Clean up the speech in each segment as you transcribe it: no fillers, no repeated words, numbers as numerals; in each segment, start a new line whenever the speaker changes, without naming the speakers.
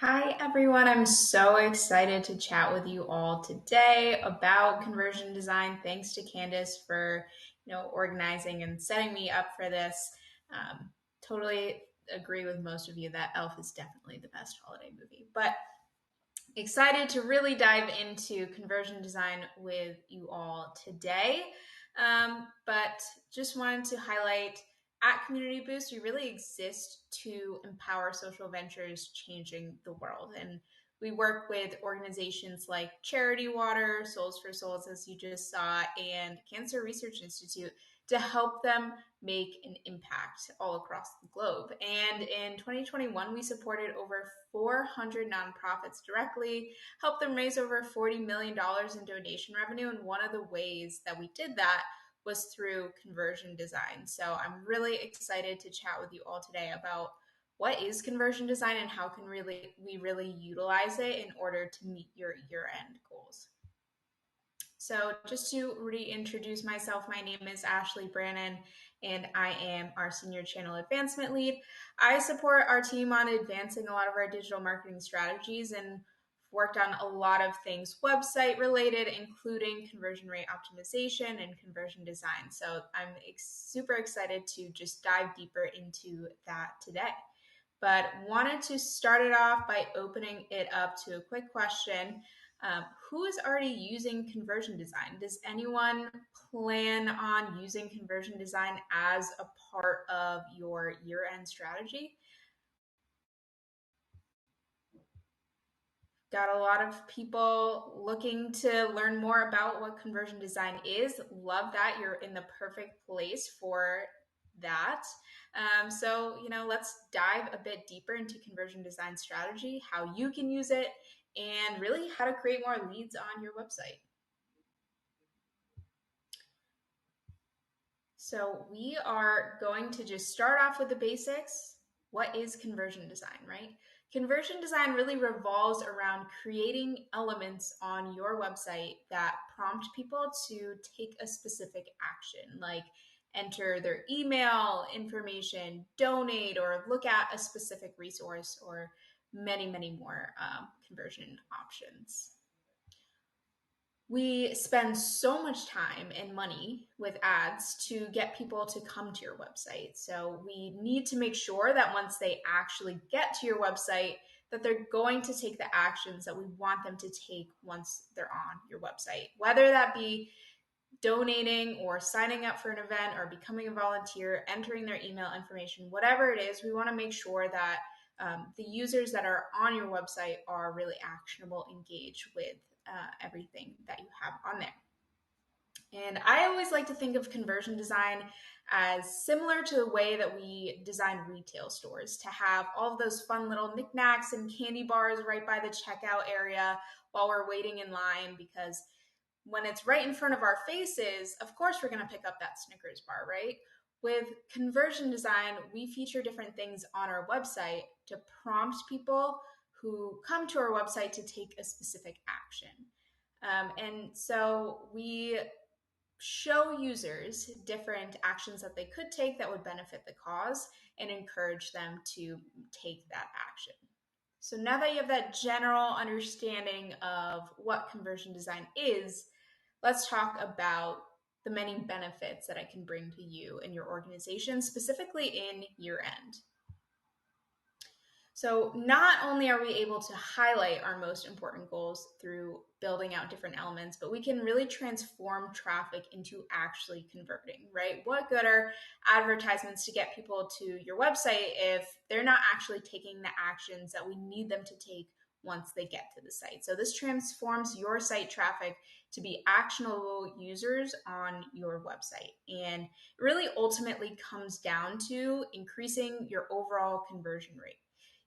Hi, everyone. I'm so excited to chat with you all today about conversion design. Thanks to Candace for, organizing and setting me up for this. Totally agree with most of you that Elf is definitely the best holiday movie. But excited to really dive into conversion design with you all today. But just wanted to highlight at Community Boost, we really exist to empower social ventures changing the world. And we work with organizations like Charity Water, Souls for Souls, as you just saw, and Cancer Research Institute to help them make an impact all across the globe. And in 2021, we supported over 400 nonprofits directly, helped them raise over $40 million in donation revenue. And one of the ways that we did that was through conversion design. So I'm really excited to chat with you all today about what is conversion design and how can we really utilize it in order to meet your year-end goals. So just to reintroduce myself, my name is Ashley Brannon, and I am our Senior Channel Advancement Lead. I support our team on advancing a lot of our digital marketing strategies and worked on a lot of things website related, including conversion rate optimization and conversion design. So I'm super excited to just dive deeper into that today. But wanted to start it off by opening it up to a quick question. Who is already using conversion design? Does anyone plan on using conversion design as a part of your year-end strategy? Got a lot of people looking to learn more about what conversion design is. Love that. You're in the perfect place for that. Let's dive a bit deeper into conversion design strategy, how you can use it, and really how to create more leads on your website. So we are going to just start off with the basics. What is conversion design, right? Conversion design really revolves around creating elements on your website that prompt people to take a specific action, like enter their email information, donate, or look at a specific resource, or many, many more conversion options. We spend so much time and money with ads to get people to come to your website. So we need to make sure that once they actually get to your website, that they're going to take the actions that we want them to take once they're on your website, whether that be donating or signing up for an event or becoming a volunteer, entering their email information, whatever it is. We want to make sure that the users that are on your website are really actionable, engaged with everything that you have on there. And I always like to think of conversion design as similar to the way that we design retail stores, to have all of those fun little knickknacks and candy bars right by the checkout area while we're waiting in line, because when it's right in front of our faces, of course we're going to pick up that Snickers bar, right? With conversion design, we feature different things on our website to prompt people who come to our website to take a specific action. And so we show users different actions that they could take that would benefit the cause and encourage them to take that action. So now that you have that general understanding of what conversion design is, let's talk about the many benefits that it can bring to you and your organization, specifically in year end. So not only are we able to highlight our most important goals through building out different elements, but we can really transform traffic into actually converting, right? What good are advertisements to get people to your website if they're not actually taking the actions that we need them to take once they get to the site? So this transforms your site traffic to be actionable users on your website. And it really ultimately comes down to increasing your overall conversion rate.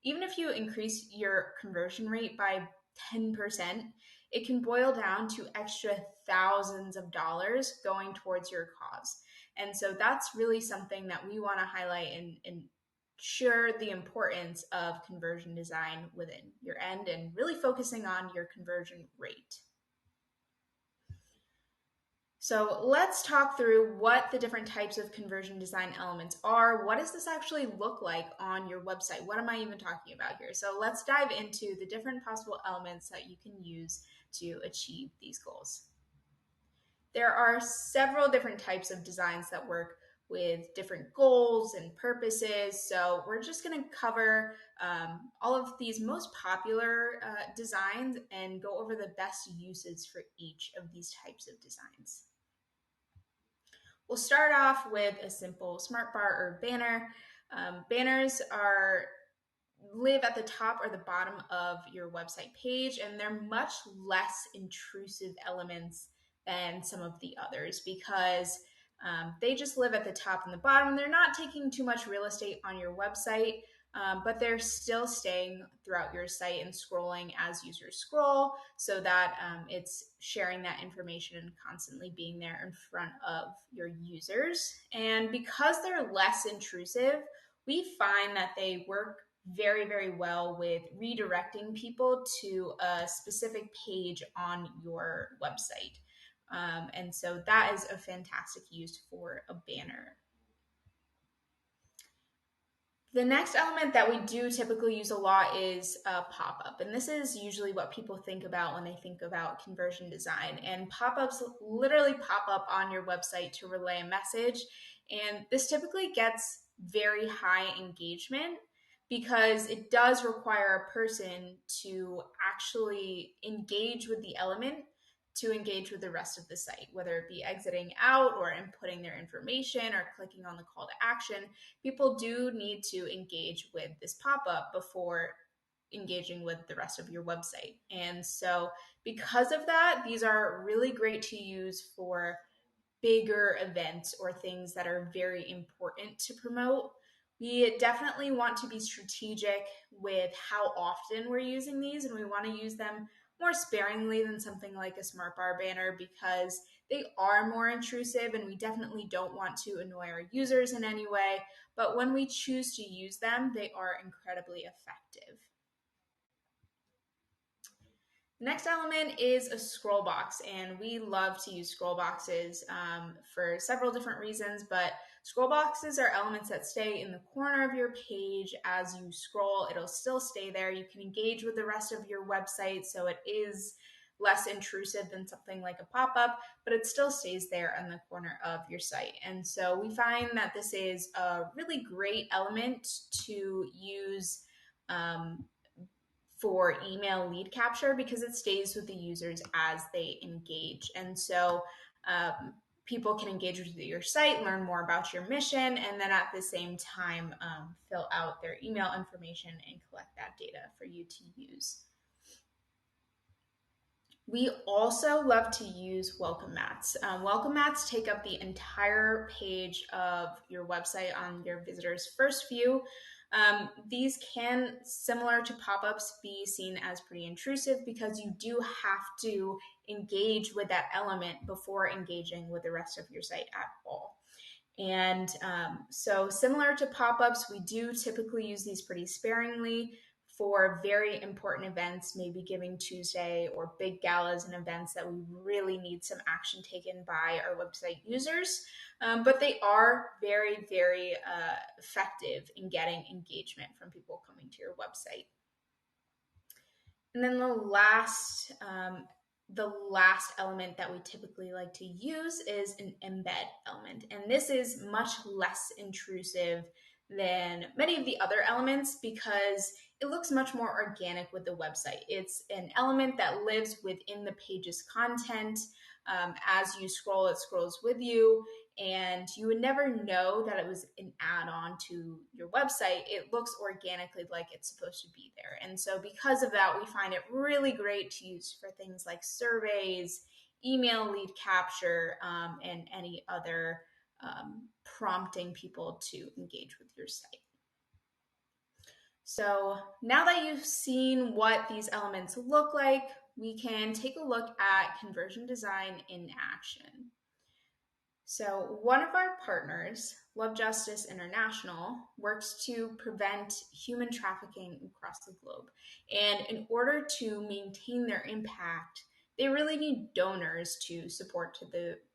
Even if you increase your conversion rate by 10%, it can boil down to extra thousands of dollars going towards your cause. And so that's really something that we want to highlight and share the importance of conversion design within your end and really focusing on your conversion rate. So let's talk through what the different types of conversion design elements are. What does this actually look like on your website? What am I even talking about here? So let's dive into the different possible elements that you can use to achieve these goals. There are several different types of designs that work with different goals and purposes. So we're just going to cover all of these most popular designs and go over the best uses for each of these types of designs. We'll start off with a simple smart bar or banner. Banners live at the top or the bottom of your website page, and they're much less intrusive elements than some of the others because they just live at the top and the bottom. They're not taking too much real estate on your website, but they're still staying throughout your site and scrolling as users scroll so that it's sharing that information and constantly being there in front of your users. And because they're less intrusive, we find that they work very, very well with redirecting people to a specific page on your website. And so that is a fantastic use for a banner. The next element that we do typically use a lot is a pop-up. And this is usually what people think about when they think about conversion design. And pop-ups literally pop up on your website to relay a message. And this typically gets very high engagement because it does require a person to actually engage with the element to engage with the rest of the site, whether it be exiting out or inputting their information or clicking on the call to action. People do need to engage with this pop-up before engaging with the rest of your website. And so because of that, these are really great to use for bigger events or things that are very important to promote. We definitely want to be strategic with how often we're using these, and we want to use them more sparingly than something like a smart bar banner because they are more intrusive and we definitely don't want to annoy our users in any way. But when we choose to use them, they are incredibly effective. The next element is a scroll box, and we love to use scroll boxes for several different reasons, but scroll boxes are elements that stay in the corner of your page as you scroll. It'll still stay there. You can engage with the rest of your website, so it is less intrusive than something like a pop-up, but it still stays there in the corner of your site. And so we find that this is a really great element to use for email lead capture because it stays with the users as they engage. And so people can engage with your site, learn more about your mission, and then at the same time fill out their email information and collect that data for you to use. We also love to use welcome mats. Welcome mats take up the entire page of your website on your visitor's first view. These can, similar to pop-ups, be seen as pretty intrusive because you do have to engage with that element before engaging with the rest of your site at all. And so similar to pop-ups, we do typically use these pretty sparingly for very important events, maybe Giving Tuesday or big galas and events that we really need some action taken by our website users. But they are very, very effective in getting engagement from people coming to your website. And then the last element that we typically like to use is an embed element. And this is much less intrusive than many of the other elements because it looks much more organic with the website. It's an element that lives within the page's content. As you scroll, it scrolls with you, and you would never know that it was an add-on to your website. It looks organically like it's supposed to be there. And so because of that, we find it really great to use for things like surveys, email lead capture, and any other prompting people to engage with your site. So now that you've seen what these elements look like, we can take a look at conversion design in action. So one of our partners, Love Justice International, works to prevent human trafficking across the globe. And in order to maintain their impact, they really need donors to support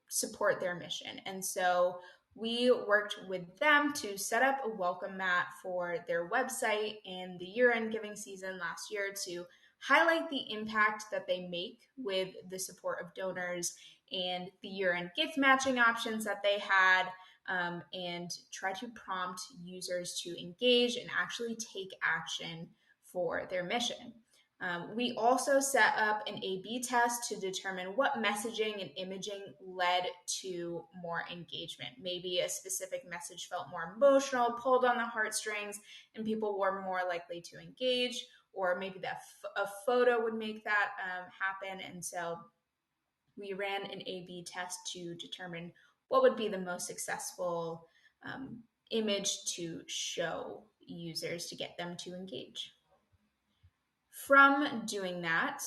support their mission. And so we worked with them to set up a welcome mat for their website in the year-end giving season last year to highlight the impact that they make with the support of donors and the year-end gift matching options that they had, and try to prompt users to engage and actually take action for their mission. We also set up an A/B test to determine what messaging and imaging led to more engagement. Maybe a specific message felt more emotional, pulled on the heartstrings, and people were more likely to engage, or maybe a photo would make that happen. And so we ran an A/B test to determine what would be the most successful image to show users to get them to engage. From doing that,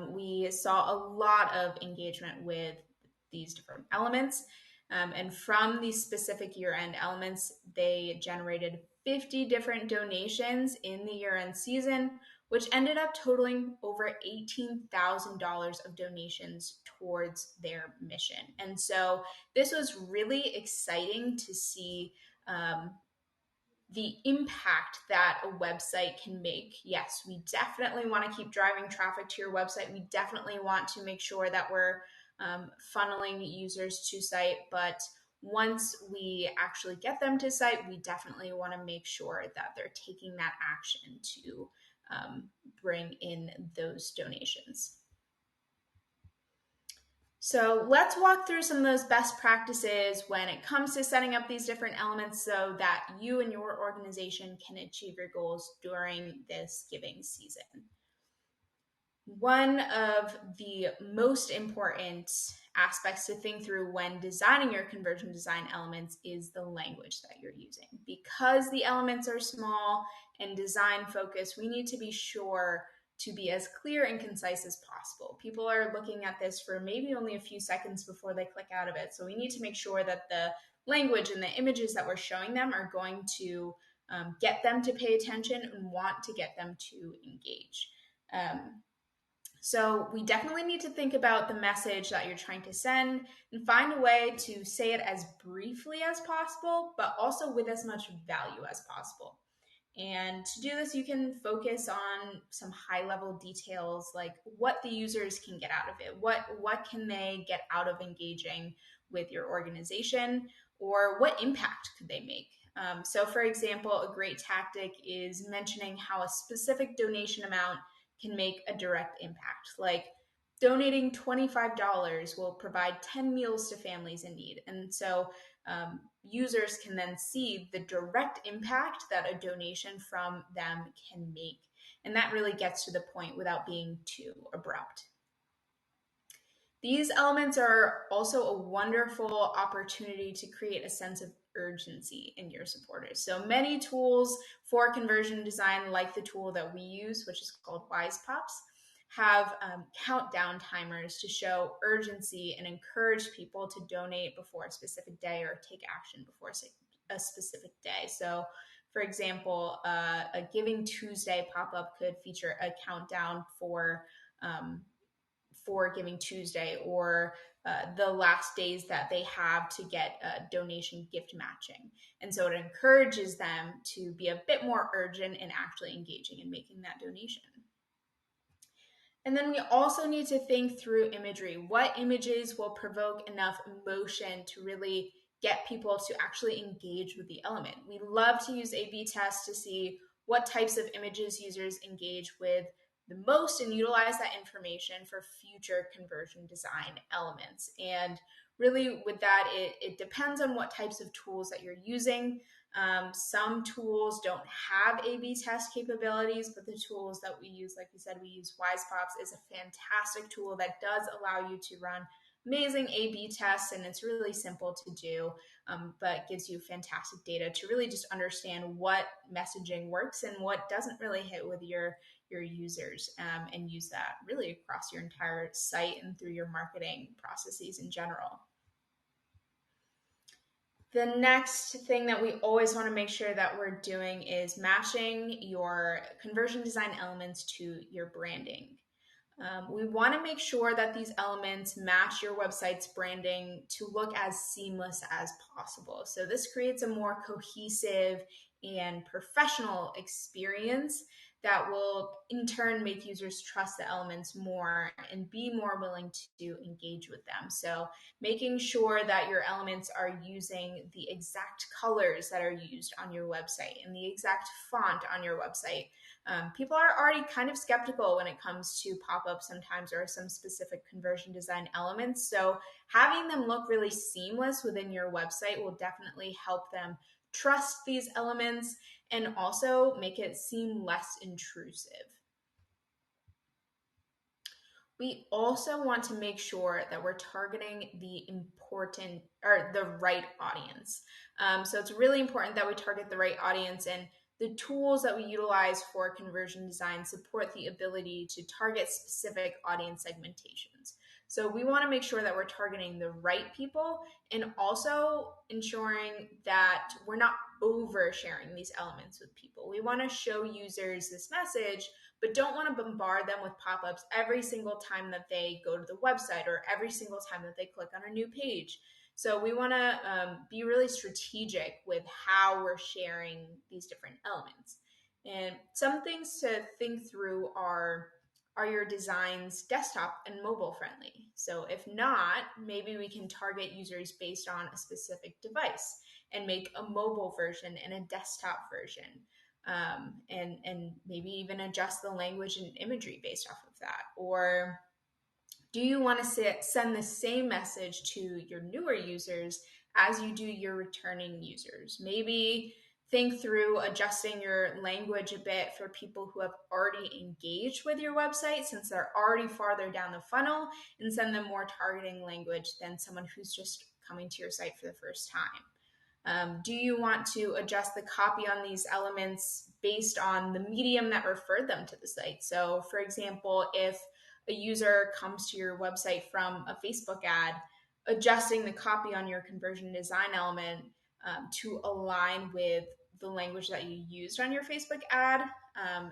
we saw a lot of engagement with these different elements. And from these specific year-end elements, they generated 50 different donations in the year-end season, which ended up totaling over $18,000 of donations towards their mission. And so this was really exciting to see the impact that a website can make. Yes, we definitely want to keep driving traffic to your website. We definitely want to make sure that we're funneling users to site, but once we actually get them to site, we definitely want to make sure that they're taking that action to bring in those donations. So let's walk through some of those best practices when it comes to setting up these different elements so that you and your organization can achieve your goals during this giving season. One of the most important aspects to think through when designing your conversion design elements is the language that you're using. Because the elements are small and design focused, we need to be sure to be as clear and concise as possible. People are looking at this for maybe only a few seconds before they click out of it. So we need to make sure that the language and the images that we're showing them are going to get them to pay attention and want to get them to engage. So we definitely need to think about the message that you're trying to send and find a way to say it as briefly as possible, but also with as much value as possible. And to do this, you can focus on some high-level details like what the users can get out of it. What can they get out of engaging with your organization, or what impact could they make? So for example, a great tactic is mentioning how a specific donation amount can make a direct impact. Like donating $25 will provide 10 meals to families in need. And so users can then see the direct impact that a donation from them can make. And that really gets to the point without being too abrupt. These elements are also a wonderful opportunity to create a sense of urgency in your supporters. So many tools for conversion design, like the tool that we use, which is called Wise Pops, have countdown timers to show urgency and encourage people to donate before a specific day or take action before a specific day. So for example, a Giving Tuesday pop-up could feature a countdown for Giving Tuesday, or the last days that they have to get donation gift matching. And so it encourages them to be a bit more urgent in actually engaging and making that donation. And then we also need to think through imagery. What images will provoke enough emotion to really get people to actually engage with the element? We love to use A/B tests to see what types of images users engage with the most and utilize that information for future conversion design elements. And really with that, it depends on what types of tools that you're using. Some tools don't have A/B test capabilities, but the tools that we use, like we said, we use Wise Pops, is a fantastic tool that does allow you to run amazing A/B tests, and it's really simple to do, but gives you fantastic data to really just understand what messaging works and what doesn't really hit with your users, and use that really across your entire site and through your marketing processes in general. The next thing that we always want to make sure that we're doing is matching your conversion design elements to your branding. We want to make sure that these elements match your website's branding to look as seamless as possible. So this creates a more cohesive and professional experience that will in turn make users trust the elements more and be more willing to engage with them. So making sure that your elements are using the exact colors that are used on your website and the exact font on your website. People are already kind of skeptical when it comes to pop-ups sometimes or some specific conversion design elements. So having them look really seamless within your website will definitely help them trust these elements and also make it seem less intrusive. We also want to make sure that we're targeting the important or the right audience. So it's really important that we target the right audience, and the tools that we utilize for conversion design support the ability to target specific audience segmentations. So we want to make sure that we're targeting the right people and also ensuring that we're not oversharing these elements with people. We want to show users this message, but don't want to bombard them with pop-ups every single time that they go to the website or every single time that they click on a new page. So we want to be really strategic with how we're sharing these different elements. And some things to think through are your designs desktop and mobile friendly? So if not, maybe we can target users based on a specific device and make a mobile version and a desktop version. And maybe even adjust the language and imagery based off of that. Or do you want to send the same message to your newer users as you do your returning users? Maybe think through adjusting your language a bit for people who have already engaged with your website since they're already farther down the funnel, and send them more targeting language than someone who's just coming to your site for the first time. Do you want to adjust the copy on these elements based on the medium that referred them to the site? So for example, if a user comes to your website from a Facebook ad, adjusting the copy on your conversion design element to align with the language that you used on your Facebook ad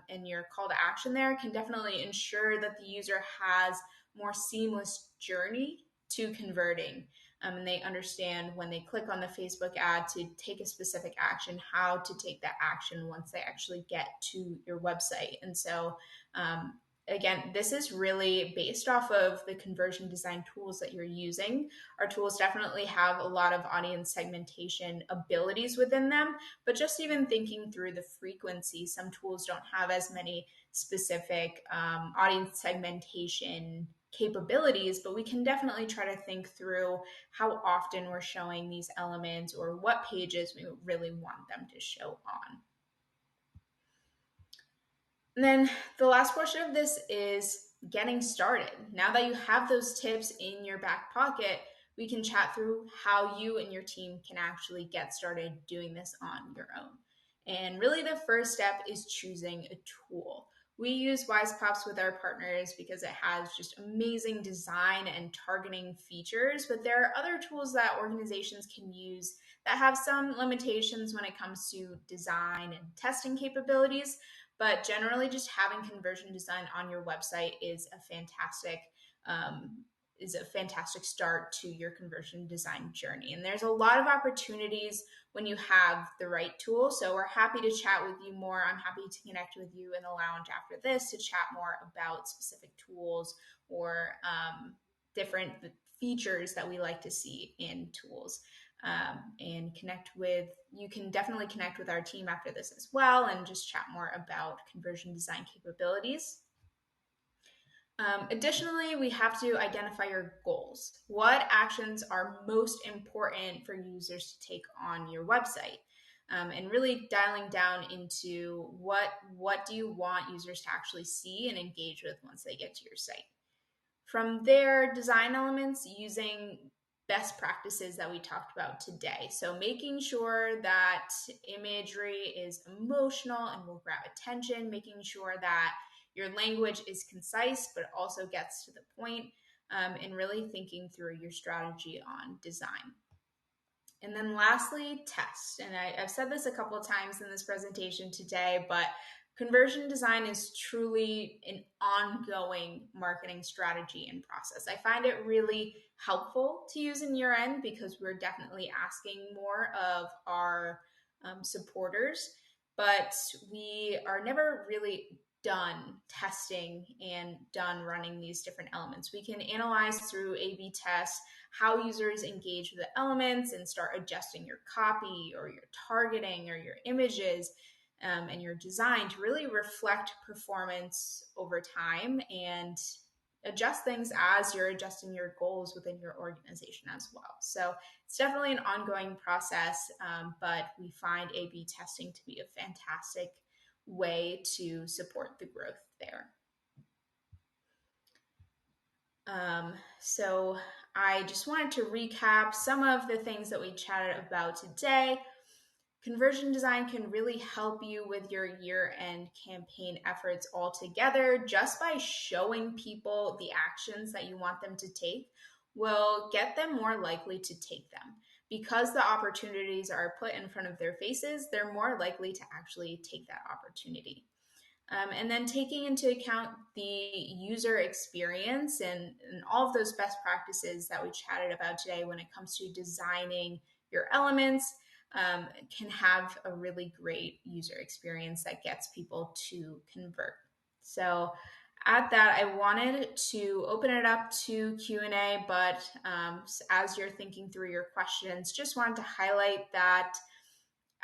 and your call to action there can definitely ensure that the user has more seamless journey to converting. And they understand when they click on the Facebook ad to take a specific action, how to take that action once they actually get to your website. And so, again, this is really based off of the conversion design tools that you're using. Our tools definitely have a lot of audience segmentation abilities within them, but just even thinking through the frequency, some tools don't have as many specific audience segmentation capabilities, but we can definitely try to think through how often we're showing these elements or what pages we really want them to show on. And then the last portion of this is getting started. Now that you have those tips in your back pocket, we can chat through how you and your team can actually get started doing this on your own. And really the first step is choosing a tool. We use WisePops with our partners because it has just amazing design and targeting features, but there are other tools that organizations can use that have some limitations when it comes to design and testing capabilities. But generally, just having conversion design on your website is a fantastic start to your conversion design journey. And there's a lot of opportunities when you have the right tool. So we're happy to chat with you more. I'm happy to connect with you in the lounge after this to chat more about specific tools or different features that we like to see in tools. And you can definitely connect with our team after this as well and just chat more about conversion design capabilities. Additionally, we have to identify your goals. What actions are most important for users to take on your website? And really dialing down into what do you want users to actually see and engage with once they get to your site. From there, design elements using best practices that we talked about today. So making sure that imagery is emotional and will grab attention, making sure that your language is concise but also gets to the point, and really thinking through your strategy on design. And then lastly, test. And I've said this a couple of times in this presentation today, but Conversion design is truly an ongoing marketing strategy and process. I find it really helpful to use in year end because we're definitely asking more of our supporters, but we are never really done testing and done running these different elements. We can analyze through A B tests how users engage with the elements and start adjusting your copy or your targeting or your images and your design to really reflect performance over time and adjust things as you're adjusting your goals within your organization as well. So it's definitely an ongoing process, but we find A B testing to be a fantastic way to support the growth there. So I just wanted to recap some of the things that we chatted about today. Conversion design can really help you with your year-end campaign efforts altogether. Just by showing people the actions that you want them to take will get them more likely to take them. Because the opportunities are put in front of their faces, they're more likely to actually take that opportunity. And then taking into account the user experience and all of those best practices that we chatted about today when it comes to designing your elements, can have a really great user experience that gets people to convert. So at that, I wanted to open it up to Q&A, but as you're thinking through your questions, just wanted to highlight that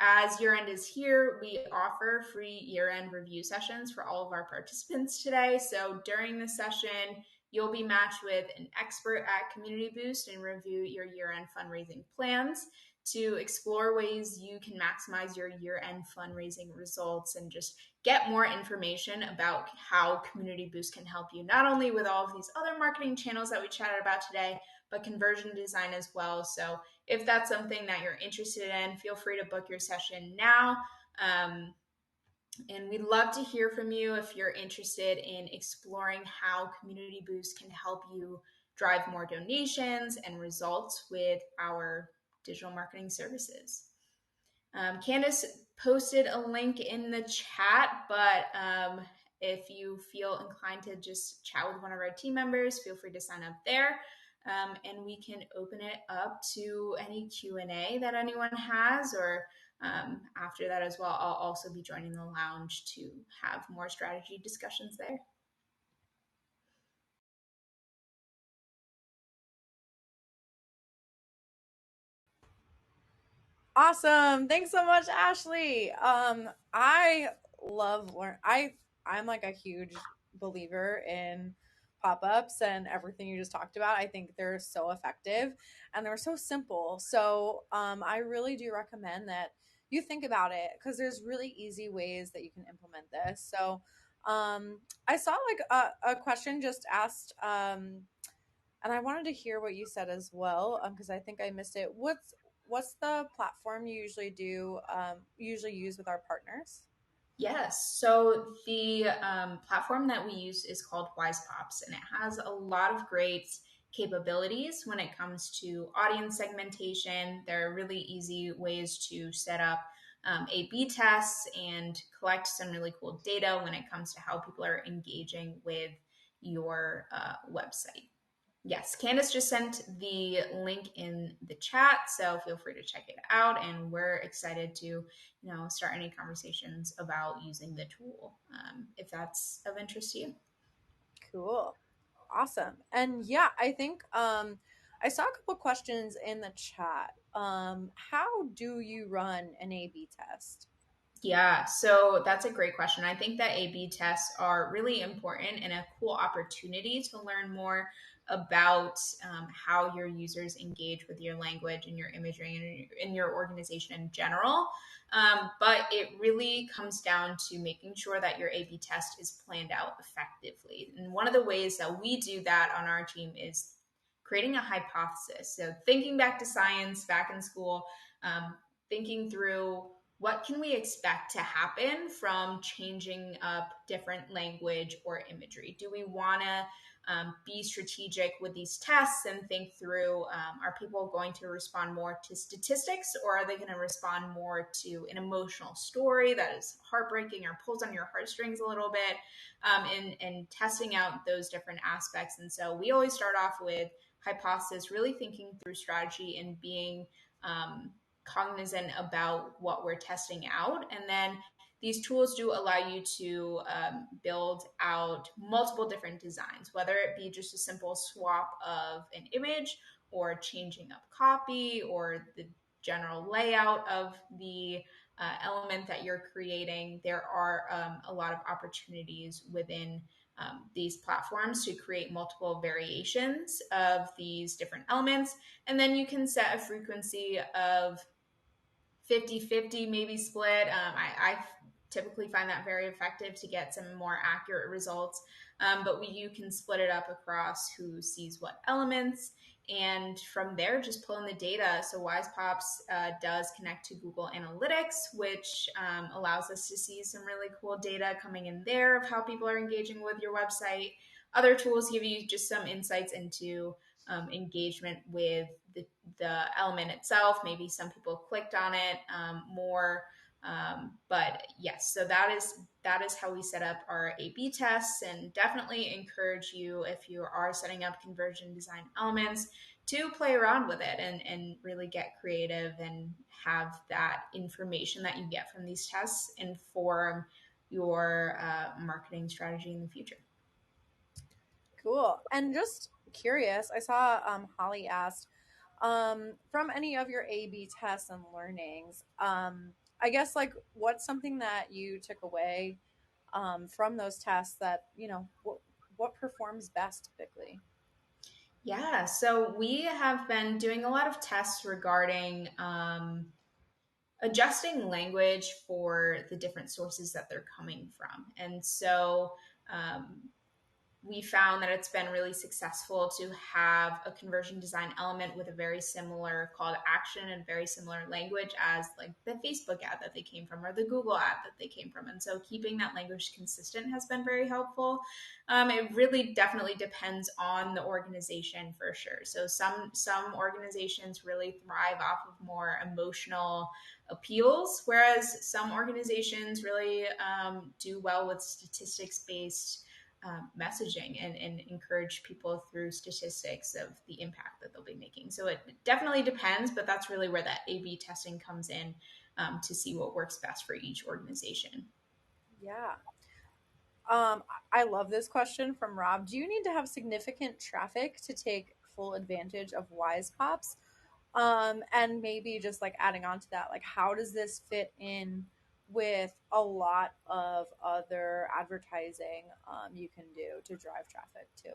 as year end is here, we offer free year end review sessions for all of our participants today. So during the session, you'll be matched with an expert at Community Boost and review your year end fundraising plans to explore ways you can maximize your year end fundraising results and just get more information about how Community Boost can help you, not only with all of these other marketing channels that we chatted about today, but conversion design as well. So if that's something that you're interested in, feel free to book your session now. And we'd love to hear from you if you're interested in exploring how Community Boost can help you drive more donations and results with our digital marketing services. Candace posted a link in the chat, but if you feel inclined to just chat with one of our team members, feel free to sign up there. And we can open it up to any Q&A that anyone has, or after that as well, I'll also be joining the lounge to have more strategy discussions there.
Awesome. Thanks so much, Ashley. I love I'm like a huge believer in pop-ups and everything you just talked about. I think they're so effective and they're so simple. So, I really do recommend that you think about it because there's really easy ways that you can implement this. So, I saw like a question just asked, and I wanted to hear what you said as well, because I think I missed it. What's the platform you usually use with our partners?
Yes. So the platform that we use is called Wise Pops, and it has a lot of great capabilities when it comes to audience segmentation. There are really easy ways to set up A/B tests and collect some really cool data when it comes to how people are engaging with your website. Yes, Candace just sent the link in the chat, so feel free to check it out. And we're excited to, start any conversations about using the tool if that's of interest to you.
Cool. Awesome. And yeah, I think I saw a couple questions in the chat. How do you run an A/B test?
Yeah, so that's a great question. I think that A/B tests are really important and a cool opportunity to learn more about how your users engage with your language and your imagery and in your organization in general. But it really comes down to making sure that your A/B test is planned out effectively. And one of the ways that we do that on our team is creating a hypothesis. So thinking back to science, back in school, thinking through what can we expect to happen from changing up different language or imagery? Do we want to be strategic with these tests and think through, are people going to respond more to statistics, or are they going to respond more to an emotional story that is heartbreaking or pulls on your heartstrings a little bit, and testing out those different aspects. And so we always start off with hypothesis, really thinking through strategy and being cognizant about what we're testing out. And then these tools do allow you to build out multiple different designs, whether it be just a simple swap of an image or changing up copy or the general layout of the element that you're creating. There are a lot of opportunities within these platforms to create multiple variations of these different elements. And then you can set a frequency of 50-50 maybe split. I typically find that very effective to get some more accurate results. But you can split it up across who sees what elements. And from there, just pull in the data. So WisePops does connect to Google Analytics, which allows us to see some really cool data coming in there of how people are engaging with your website. Other tools give you just some insights into engagement with the element itself. Maybe some people clicked on it more. But yes, so that is how we set up our A/B tests, and definitely encourage you, if you are setting up conversion design elements, to play around with it and really get creative and have that information that you get from these tests inform your marketing strategy in the future.
Cool. And just curious, I saw Holly asked, from any of your A/B tests and learnings, I guess like what's something that you took away from those tests that what performs best typically?
Yeah, so we have been doing a lot of tests regarding adjusting language for the different sources that they're coming from. And so um, we found that it's been really successful to have a conversion design element with a very similar call to action and very similar language as like the Facebook ad that they came from or the Google ad that they came from. And so keeping that language consistent has been very helpful. It really definitely depends on the organization for sure. So some organizations really thrive off of more emotional appeals, whereas some organizations really do well with statistics based messaging and encourage people through statistics of the impact that they'll be making. So it definitely depends, but that's really where that A/B testing comes in, to see what works best for each organization.
Yeah. I love this question from Rob. Do you need to have significant traffic to take full advantage of Wise Pops? And maybe just like adding on to that, like how does this fit in with a lot of other advertising you can do to drive traffic too?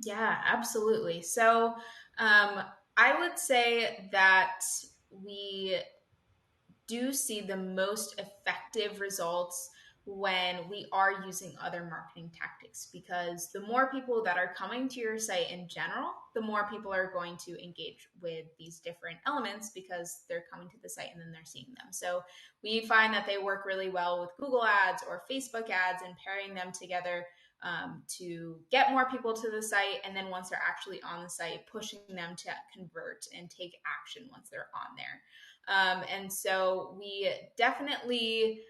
Yeah, absolutely. So I would say that we do see the most effective results when we are using other marketing tactics, because the more people that are coming to your site in general, the more people are going to engage with these different elements because they're coming to the site and then they're seeing them. So we find that they work really well with Google ads or Facebook ads, and pairing them together to get more people to the site. And then once they're actually on the site, pushing them to convert and take action once they're on there. And so we definitely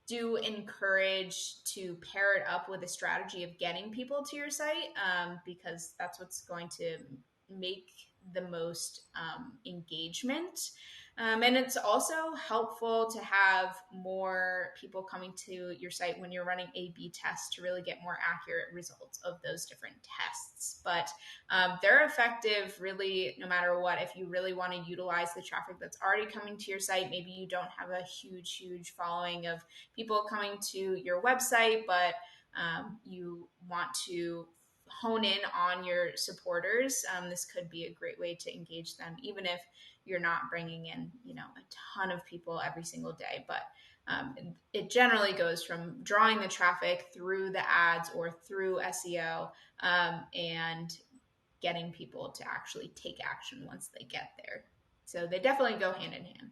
do encourage to pair it up with a strategy of getting people to your site, because that's what's going to make the most engagement. And it's also helpful to have more people coming to your site when you're running A/B tests to really get more accurate results of those different tests. But they're effective really no matter what. If you really want to utilize the traffic that's already coming to your site, maybe you don't have a huge following of people coming to your website, but you want to hone in on your supporters. This could be a great way to engage them, even if you're not bringing in a ton of people every single day. But it generally goes from drawing the traffic through the ads or through SEO, and getting people to actually take action once they get there. So they definitely go hand in hand.